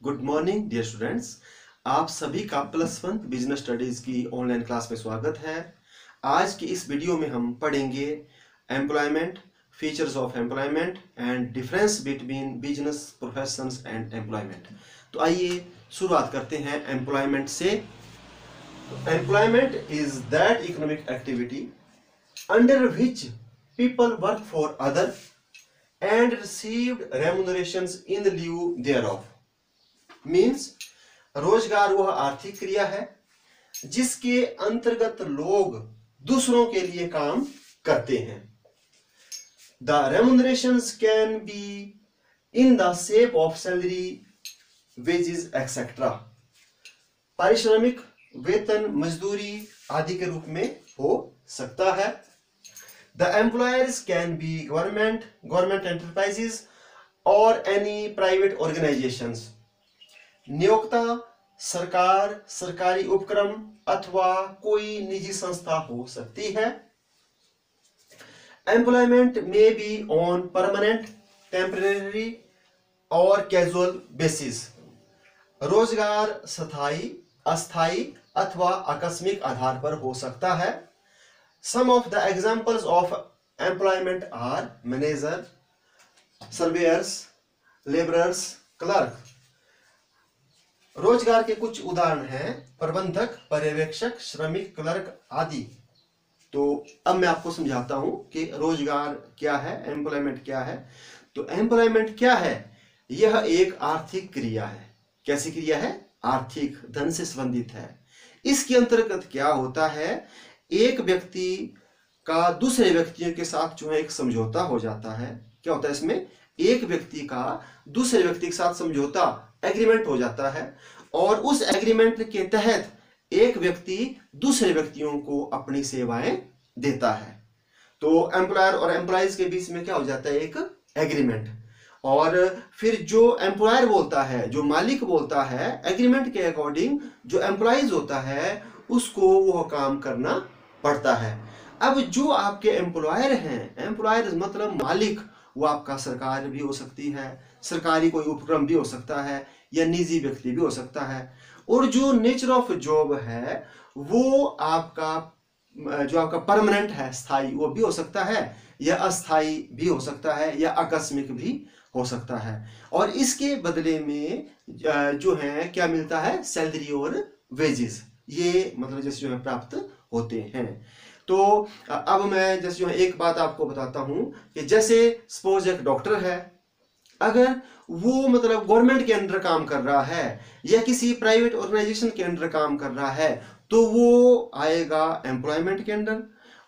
Good morning dear students. आप सभी का +1 बिजनेस स्टडीज की ऑनलाइन क्लास में स्वागत है। आज की इस वीडियो में हम पढ़ेंगे employment, features of employment and difference between business professions and employment. तो आइए शुरुआत करते हैं एम्प्लॉयमेंट से। Employment is that economic activity under which people work for other and received remunerations in lieu thereof। Means रोजगार वह आर्थिक क्रिया है जिसके अंतर्गत लोग दूसरों के लिए काम करते हैं। The remunerations can be in the shape of salary, wages, etc। पारिश्रमिक, वेतन, मजदूरी आदि के रूप में हो सकता है। The employers can be government enterprises or any private organizations। नियोक्ता सरकार, सरकारी उपक्रम अथवा कोई निजी संस्था हो सकती है। Employment may be on permanent, temporary और casual basis। रोजगार स्थायी, अस्थायी अथवा आकस्मिक आधार पर हो सकता है। Some of the examples of employment are manager, surveyors, laborers, clerk। रोजगार के कुछ उदाहरण हैं प्रबंधक, पर्यवेक्षक, श्रमिक, क्लर्क आदि। तो अब मैं आपको समझाता हूं कि रोजगार क्या है, एम्प्लॉयमेंट क्या है। तो एम्प्लॉयमेंट क्या है? यह एक आर्थिक क्रिया है। कैसी क्रिया है? आर्थिक, धन से संबंधित है। इसके अंतर्गत क्या होता है? एक व्यक्ति का दूसरे व्यक्तियों के साथ जो है एक समझौता हो जाता है। क्या होता है इसमें? एक व्यक्ति का दूसरे व्यक्ति के साथ समझौता, एग्रीमेंट हो जाता है और उस एग्रीमेंट के तहत एक व्यक्ति दूसरे व्यक्तियों को अपनी सेवाएं देता है। तो एम्प्लॉयर और एम्प्लॉइज के बीच में क्या हो जाता है? एक एग्रीमेंट। और फिर जो एम्प्लॉयर बोलता है, जो मालिक बोलता है, एग्रीमेंट के अकॉर्डिंग जो एम्प्लॉइज होता है उसको वो काम करना पड़ता है। अब जो आपके एम्प्लॉयर हैं, एम्प्लॉयर मतलब मालिक, वो आपका सरकार भी हो सकती है, सरकारी कोई उपक्रम भी हो सकता है या निजी व्यक्ति भी हो सकता है। और जो नेचर ऑफ जॉब है वो आपका जो आपका परमानेंट है, स्थायी, वो भी हो सकता है या अस्थायी भी हो सकता है या आकस्मिक भी हो सकता है। और इसके बदले में जो है क्या मिलता है? सैलरी और वेजेस, ये मतलब जैसे जो है प्राप्त होते हैं। तो अब मैं जैसे जो है एक बात आपको बताता हूं कि जैसे सपोज एक डॉक्टर है, अगर वो मतलब गवर्नमेंट के अंडर काम कर रहा है या किसी प्राइवेट ऑर्गेनाइजेशन के अंडर काम कर रहा है तो वो आएगा एम्प्लॉयमेंट के अंडर।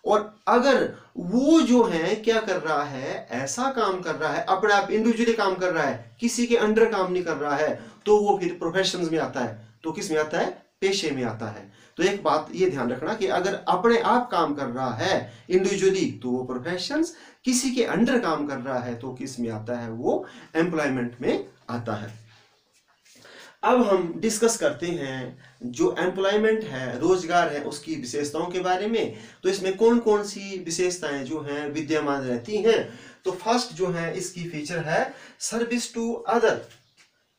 और अगर वो जो है क्या कर रहा है, ऐसा काम कर रहा है, अपने आप इंडिविजुअली काम कर रहा है, किसी के अंडर काम नहीं कर रहा है, तो वो फिर प्रोफेशंस में आता है। तो किस में आता है? पेशे में आता है। तो एक बात ये ध्यान रखना कि अगर अपने आप काम कर रहा है इंडिविजुअली तो वो प्रोफेशंस, किसी के अंडर काम कर रहा है तो किस में आता है? वो एम्प्लॉयमेंट में आता है। अब हम डिस्कस करते हैं जो एम्प्लॉयमेंट है, रोजगार है, उसकी विशेषताओं के बारे में। तो इसमें कौन कौन सी विशेषताएं जो हैं विद्यमान रहती हैं। तो फर्स्ट जो है इसकी फीचर है सर्विस टू अदर,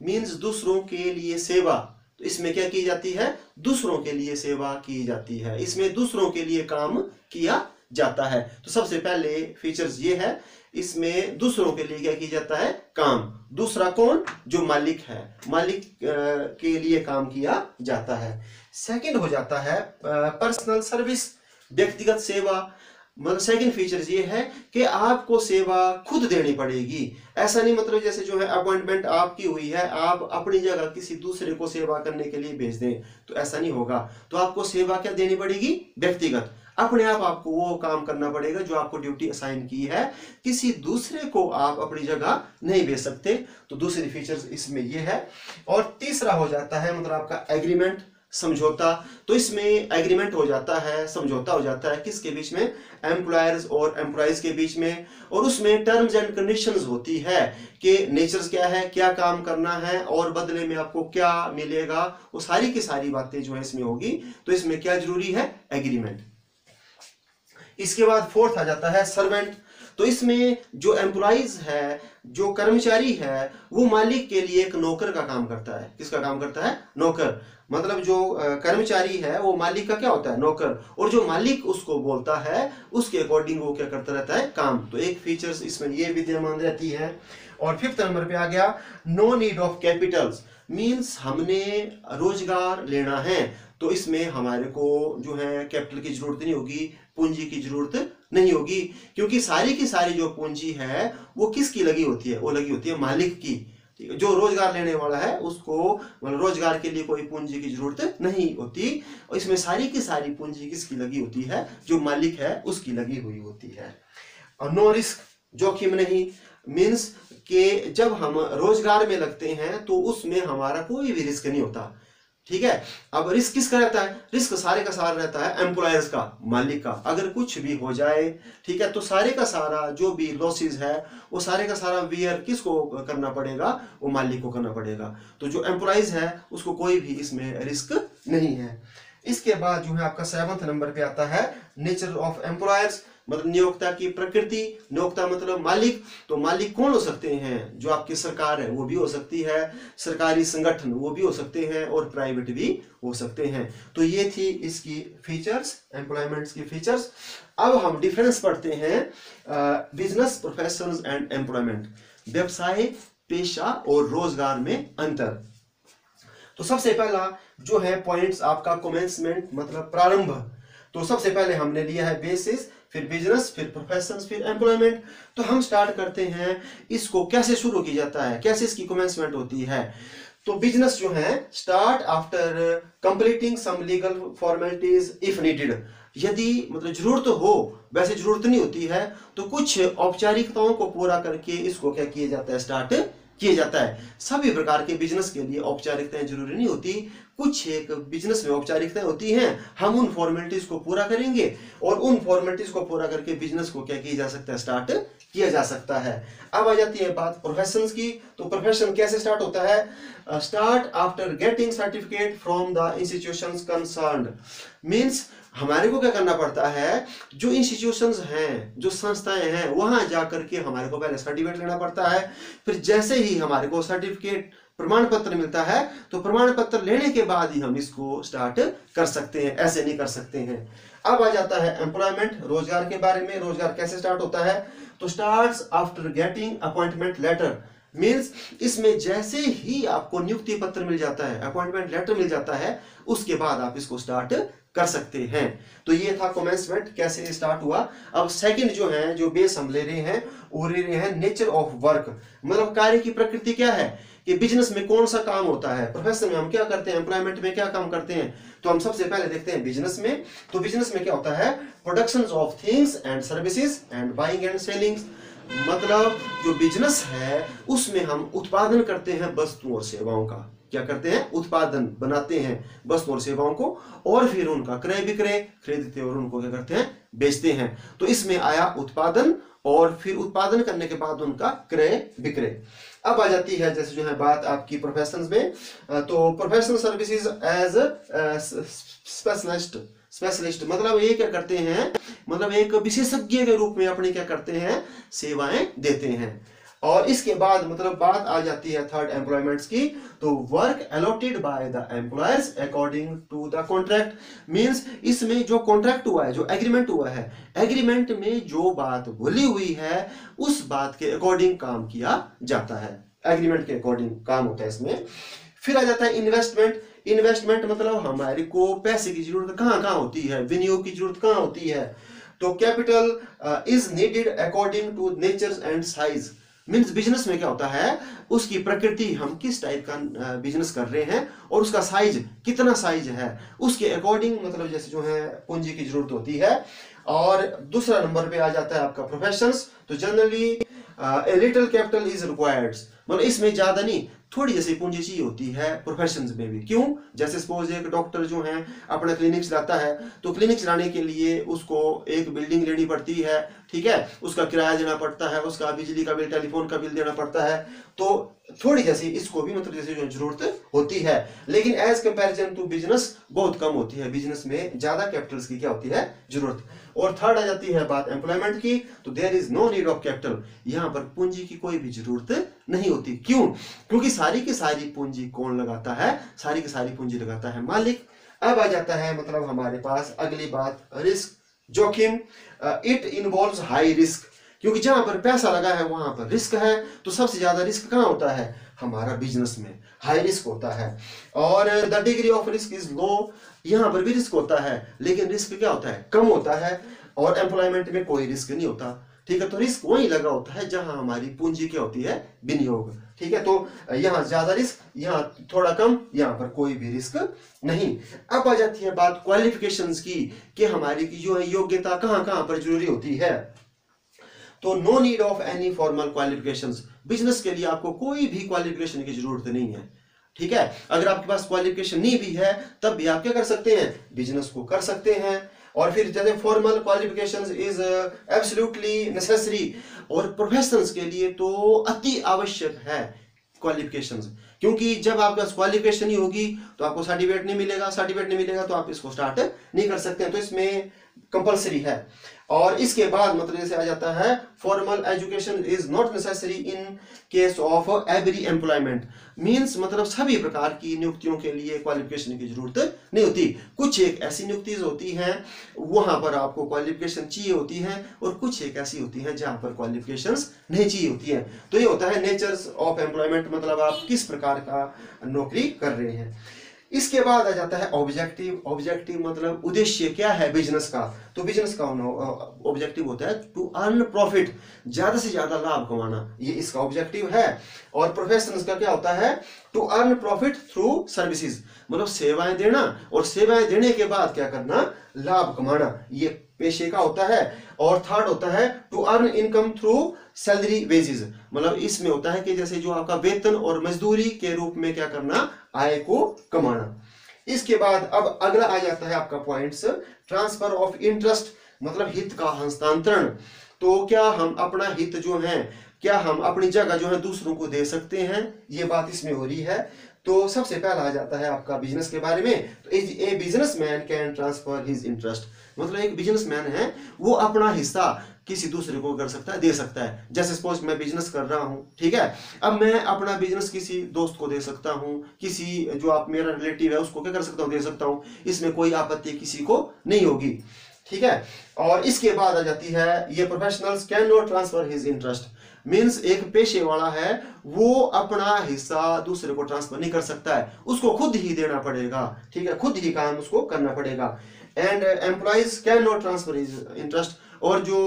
मीन्स दूसरों के लिए सेवा। तो इसमें क्या की जाती है? दूसरों के लिए सेवा की जाती है, इसमें दूसरों के लिए काम किया जाता है। तो सबसे पहले फीचर्स ये है, इसमें दूसरों के लिए क्या किया जाता है? काम। दूसरा कौन? जो मालिक है, मालिक के लिए काम किया जाता है। सेकंड हो जाता है पर्सनल सर्विस, व्यक्तिगत सेवा। मतलब सेकंड फीचर्स ये है कि आपको सेवा खुद देनी पड़ेगी। ऐसा नहीं मतलब जैसे जो है अपॉइंटमेंट आपकी हुई है, आप अपनी जगह किसी दूसरे को सेवा करने के लिए भेज दें, तो ऐसा नहीं होगा। तो आपको सेवा क्या देनी पड़ेगी? व्यक्तिगत, अपने आप आपको वो काम करना पड़ेगा जो आपको ड्यूटी असाइन की है। किसी दूसरे को आप अपनी जगह नहीं भेज सकते। तो दूसरी फीचर्स इसमें ये है। और तीसरा हो जाता है मतलब आपका एग्रीमेंट, समझौता। तो इसमें एग्रीमेंट हो जाता है, समझौता हो जाता है किसके बीच में? एम्प्लॉयर्स और एम्प्लॉइज के बीच में। और उसमें टर्म्स एंड कंडीशंस होती है कि नेचर्स क्या है, क्या काम करना है और बदले में आपको क्या मिलेगा, वो सारी की सारी बातें जो है इसमें होगी। तो इसमें क्या जरूरी है? एग्रीमेंट। इसके बाद फोर्थ आ जाता है सर्वेंट। तो इसमें जो एम्प्लॉइज है जो कर्मचारी है वो मालिक के लिए एक नौकर का काम करता है। किसका काम करता है? नौकर। मतलब जो कर्मचारी है वो मालिक का क्या होता है? नौकर। और जो मालिक उसको बोलता है उसके अकॉर्डिंग वो क्या करता रहता है? काम। तो एक फीचर्स इसमें ये विद्यमान रहती है। और 5th नंबर पे आ गया no need of capitals. Means हमने रोजगार लेना है तो इसमें हमारे को जो है कैपिटल की जरूरत नहीं होगी, पूंजी की जरूरत नहीं होगी, क्योंकि सारी की सारी जो पूंजी है वो किसकी लगी होती है? वो लगी होती है मालिक की। जो रोजगार लेने वाला है उसको मतलब रोजगार के लिए कोई पूंजी की जरूरत नहीं होती, और इसमें सारी की सारी पूंजी किसकी लगी होती है? जो मालिक है उसकी लगी हुई होती है। और नो रिस्क, जोखिम नहीं। मीन्स कि जब हम रोजगार में लगते हैं तो उसमें हमारा कोई भी रिस्क नहीं होता। ठीक है। अब रिस्क किसका रहता है? रिस्क सारे का सारा रहता है एम्प्लॉयर्स का, मालिक का। अगर कुछ भी हो जाए, ठीक है, तो सारे का सारा जो भी लॉसेस है वो सारे का सारा वियर किसको करना पड़ेगा? वो मालिक को करना पड़ेगा। तो जो एम्प्लॉयज है उसको कोई भी इसमें रिस्क नहीं है। इसके बाद जो है आपका 7th नंबर पे आता है नेचर ऑफ एम्प्लॉयर्स, मतलब नियोक्ता की प्रकृति। नियोक्ता मतलब मालिक। तो मालिक कौन हो सकते हैं? जो आपकी सरकार है वो भी हो सकती है, सरकारी संगठन वो भी हो सकते हैं, और प्राइवेट भी हो सकते हैं। तो ये थी इसकी फीचर्स, एम्प्लॉयमेंट्स की फीचर्स। अब हम डिफरेंस पढ़ते हैं बिजनेस, प्रोफेशंस एंड एम्प्लॉयमेंट। व्यवसाय, पेशा और रोजगार में अंतर। तो सबसे पहला जो है पॉइंट्स आपका कमेंसमेंट मतलब प्रारंभ। तो सबसे पहले हमने लिया है बेसिस, फिर बिजनेस, फिर प्रोफेशंस, फिर एम्प्लॉयमेंट। तो हम स्टार्ट करते हैं इसको कैसे शुरू की जाता है, कैसे इसकी कमेंसमेंट होती है। तो बिजनेस जो है start after completing some legal formalities if needed. यदि मतलब जरूरत हो, वैसे जरूरत नहीं होती है, तो कुछ औपचारिकताओं को पूरा करके इसको क्या किया जाता है? स्टार्ट किया जाता है। सभी प्रकार के बिजनेस के लिए औपचारिकताएं जरूरी नहीं होती, कुछ एक बिजनेस में औपचारिकताएं होती हैं, हम उन फॉर्मेलिटीज को पूरा करेंगे और उन फॉर्मेलिटीज को पूरा करके बिजनेस को क्या किया जा सकता है? स्टार्ट किया जा सकता है। अब आ जाती है बात प्रोफेशंस की। तो प्रोफेशन कैसे स्टार्ट होता है? Start after getting certificate from the institutions concerned. Means हमारे को क्या करना पड़ता है? जो इंस्टीट्यूशंस हैं, जो संस्थाएं हैं, वहां जाकर के हमारे को पहले सर्टिफिकेट लेना पड़ता है। फिर जैसे ही हमारे को सर्टिफिकेट प्रमाण पत्र मिलता है तो प्रमाण पत्र लेने के बाद ही हम इसको स्टार्ट कर सकते हैं, ऐसे नहीं कर सकते हैं। अब आ जाता है एम्प्लॉयमेंट, रोजगार के बारे में। रोजगार कैसे स्टार्ट होता है? तो starts after getting appointment letter. Means इसमें जैसे ही आपको नियुक्ति पत्र मिल जाता है, अपॉइंटमेंट लेटर मिल जाता है, उसके बाद आप इसको स्टार्ट कर सकते हैं। तो ये था कमेंसमेंट, कैसे स्टार्ट हुआ। अब सेकंड जो है, जो बेस हम ले रहे हैं, वो ले रहे हैं नेचर ऑफ वर्क, मतलब कार्य की प्रकृति क्या है, कि बिजनेस में कौन सा काम होता है, प्रोफेशन में हम क्या करते हैं, एम्प्लॉयमेंट में क्या काम करते हैं। तो हम सबसे पहले देखते हैं बिजनेस में। तो बिजनेस में क्या होता है? Production of things and services and buying and selling. मतलब जो बिजनेस है उसमें हम उत्पादन करते हैं वस्तुओं और सेवाओं का। क्या करते हैं? उत्पादन बनाते हैं वस्तुओं और सेवाओं को, और फिर उनका क्रय विक्रय खरीदते और उनको क्या करते हैं? बेचते हैं। तो इसमें आया उत्पादन, और फिर उत्पादन करने के बाद उनका क्रय विक्रय। अब आ जाती है जैसे जो है बात आपकी प्रोफेशंस में। तो प्रोफेशनल सर्विसेज एज स्पेशलिस्ट मतलब ये क्या करते हैं? मतलब एक विशेषज्ञ के रूप में अपनी क्या करते हैं? सेवाएं देते हैं। और इसके बाद मतलब बात आ जाती है थर्ड एम्प्लॉयमेंट्स की। तो work allotted by the employers according to the contract. Means इसमें जो कॉन्ट्रैक्ट हुआ है, जो एग्रीमेंट हुआ है, एग्रीमेंट में जो बात बोली हुई है उस बात के अकॉर्डिंग काम किया जाता है। एग्रीमेंट के अकॉर्डिंग काम होता है इसमें। फिर आ जाता है इन्वेस्टमेंट। इन्वेस्टमेंट मतलब हमारे को पैसे की जरूरत कहाँ कहाँ होती है, विनियोग की जरूरत कहाँ होती है। तो capital is needed according to nature and size. Means business में क्या होता है? उसकी प्रकृति, हम किस टाइप का बिजनेस कर रहे हैं और उसका साइज कितना साइज है, उसके अकॉर्डिंग मतलब जैसे जो है पूंजी की जरूरत होती है। और दूसरा नंबर पे आ जाता है आपका प्रोफेशंस। तो generally a little capital is required. मतलब इसमें ज्यादा नहीं, थोड़ी जैसी पूंजी चाहिए होती है प्रोफेशंस में भी। क्यों? जैसे सपोज एक डॉक्टर जो है अपना क्लिनिक चलाता है, तो क्लिनिक चलाने के लिए उसको एक बिल्डिंग लेनी पड़ती है, ठीक है, उसका किराया देना पड़ता है, उसका बिजली का बिल, टेलीफोन का बिल देना पड़ता है, तो थोड़ी जैसी इसको भी मतलब जैसे जो जरूरत होती है। लेकिन एज कंपैरिजन टू बिजनेस बहुत कम होती है, बिजनेस में ज्यादा कैपिटल्स की क्या होती है, जरूरत। और थर्ड आ जाती है बात एम्प्लॉयमेंट की, तो there is no need of capital, यहाँ पर पूंजी की कोई भी जरूरत नहीं होती। क्यों? क्योंकि सारी की सारी पूंजी कौन लगाता है, सारी की सारी पूंजी लगाता है मालिक। अब आ जाता है मतलब हमारे पास अगली बात, रिस्क, जोखिम। इट इन्वॉल्व्स हाई रिस्क, क्योंकि जहां पर पैसा लगा है वहां पर रिस्क है, तो सबसे ज्यादा रिस्क कहां होता है, हमारा बिजनेस में हाई रिस्क होता है। और the degree of risk is low, यहां पर भी रिस्क होता है लेकिन रिस्क क्या होता है, कम होता है। और एम्प्लॉयमेंट में कोई रिस्क नहीं होता, ठीक है। तो रिस्क वही लगा होता है जहां हमारी पूंजी क्या होती है, विनियोग, ठीक है। तो यहाँ ज्यादा रिस्क, यहाँ थोड़ा कम, यहाँ पर कोई भी रिस्क नहीं। अब आ जाती है बात क्वालिफिकेशंस की, कि हमारी की जो है योग्यता कहां कहां पर जरूरी होती है। तो no need of any formal qualifications, business के लिए आपको कोई भी क्वालिफिकेशन की जरूरत नहीं है, ठीक है। अगर आपके पास क्वालिफिकेशन नहीं भी है तब भी आप क्या कर सकते हैं, बिजनेस को कर सकते हैं। और फिर जैसे formal qualifications is absolutely necessary, और प्रोफेशनल्स के लिए तो अति आवश्यक है क्वालिफिकेशंस, क्योंकि जब आपके पास क्वालिफिकेशन नहीं होगी तो आपको सर्टिफिकेट नहीं मिलेगा, सर्टिफिकेट नहीं मिलेगा तो आप इसको स्टार्ट नहीं कर सकते हैं, तो इसमें कंपलसरी है। और इसके बाद मतलब जैसे आ जाता है formal education is not necessary in case of every employment, means मतलब सभी प्रकार की नियुक्तियों के लिए क्वालिफिकेशन की जरूरत नहीं होती। कुछ एक ऐसी नियुक्ति होती हैं वहां पर आपको क्वालिफिकेशन चाहिए होती है, और कुछ एक ऐसी होती हैं जहां पर क्वालिफिकेशंस नहीं चाहिए होती है। तो ये होता है नेचर्स ऑफ एम्प्लॉयमेंट, मतलब आप किस प्रकार का नौकरी कर रहे हैं। इसके बाद आ जाता है ऑब्जेक्टिव। ऑब्जेक्टिव मतलब उद्देश्य क्या है बिजनेस का, तो बिजनेस का ऑब्जेक्टिव होता है टू अर्न प्रॉफिट, ज्यादा से ज्यादा लाभ कमाना, ये इसका ऑब्जेक्टिव है। और प्रोफेशनल्स का क्या होता है, to earn profit through services, मतलब सेवाएं देना, और सेवाएं देने के बाद क्या करना, लाभ कमाना, ये पेशे का होता है। और थर्ड होता है to earn income through salary wages, मतलब इसमें होता है कि जैसे जो आपका वेतन और मजदूरी के रूप में क्या करना, आय को कमाना। इसके बाद अब अगला आ जाता है आपका पॉइंट्स, ट्रांसफर ऑफ इंटरेस्ट, मतलब हित का हस्तांतरण। तो क्या हम अपना हित जो है, क्या हम अपनी जगह जो है दूसरों को दे सकते हैं, ये बात इसमें हो रही है। तो सबसे पहला आ जाता है आपका बिजनेस के बारे में, तो a businessman can transfer his interest, मतलब एक बिजनेसमैन है वो अपना हिस्सा किसी दूसरे को कर सकता है, दे सकता है। जैसे सपोज मैं बिजनेस कर रहा हूं, ठीक है, अब मैं अपना बिजनेस किसी दोस्त को दे सकता हूं, किसी जो आप मेरा रिलेटिव है उसको क्या कर सकता हूं, दे सकता हूं, इसमें कोई आपत्ति किसी को नहीं होगी, ठीक है। और इसके बाद आ जाती है ये professionals can not transfer his interest, means एक पेशे वाला है वो अपना हिस्सा दूसरे को ट्रांसफर नहीं कर सकता है, उसको खुद ही देना पड़ेगा, ठीक है, खुद ही काम उसको करना पड़ेगा। And employees can not transfer his interest, और जो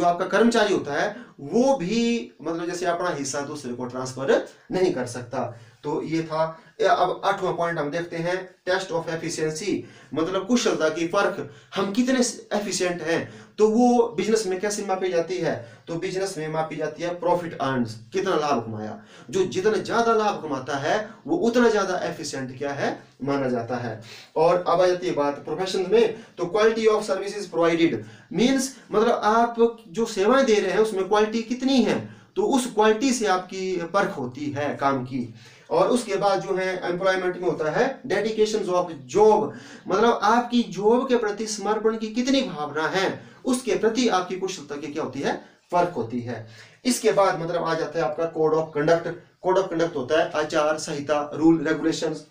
आपका कर्मचारी होता है वो भी मतलब जैसे अपना हिस्सा दूसरे को ट्रांसफर नहीं कर सकता। तो ये था। अब 8वां पॉइंट हम देखते हैं, टेस्ट ऑफ एफिशिएंसी, मतलब कुशलता की परख, हम कितने एफिशिएंट हैं। तो वो बिजनेस में कैसे मापी जाती है, तो बिजनेस में मापी जाती है प्रॉफिट अर्न्स, कितना लाभ कमाया, जो जितना ज्यादा लाभ कमाता है वो उतना ज्यादा एफिशिएंट क्या है, माना जाता है। और अब आ जाती है बात प्रोफेशन में, तो quality of services provided, means मतलब आप जो सेवाएं दे रहे हैं उसमें क्वालिटी कितनी है, तो उस क्वालिटी से आपकी परख होती है काम की। और उसके बाद जो है एम्प्लॉयमेंट में होता है डेडिकेशन ऑफ जॉब, मतलब आपकी जॉब के प्रति समर्पण की कितनी भावना है, उसके प्रति आपकी कुशलता की क्या होती है, फर्क होती है। इसके बाद मतलब आ जाता है आपका code of conduct. Code of conduct होता है आचार संहिता, रूल रेगुलेशंस।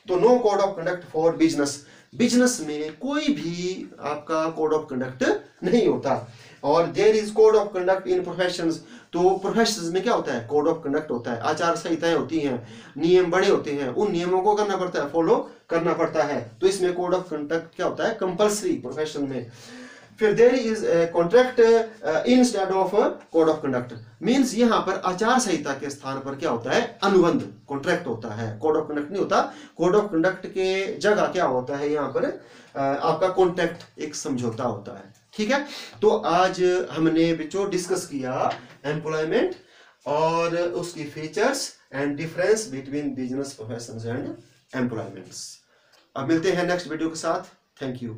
तो no code of conduct for business, business में कोई भी आपका कोड ऑफ कंडक्ट नहीं होता। और there is code of conduct in professions, तो प्रोफेशंस में क्या होता है, कोड ऑफ कंडक्ट होता है, आचार संहिताएं होती हैं, नियम बड़े होते हैं, उन नियमों को करना पड़ता है, फॉलो करना पड़ता है। तो इसमें कोड ऑफ कंडक्ट क्या होता है, कंपल्सरी प्रोफेशन में। फिर there is contract instead of code of conduct, means यहाँ पर आचार संहिता के स्थान पर क्या होता है, अनुबंध, कॉन्ट्रैक्ट होता है, कोड ऑफ कंडक्ट नहीं होता। कोड ऑफ कंडक्ट के जगह क्या होता है यहाँ पर आपका कॉन्ट्रैक्ट, एक समझौता होता है, ठीक है। तो आज हमने बच्चों डिस्कस किया एम्प्लॉयमेंट और उसकी features and difference between business professions and employments. अब मिलते हैं नेक्स्ट वीडियो के साथ। Thank you.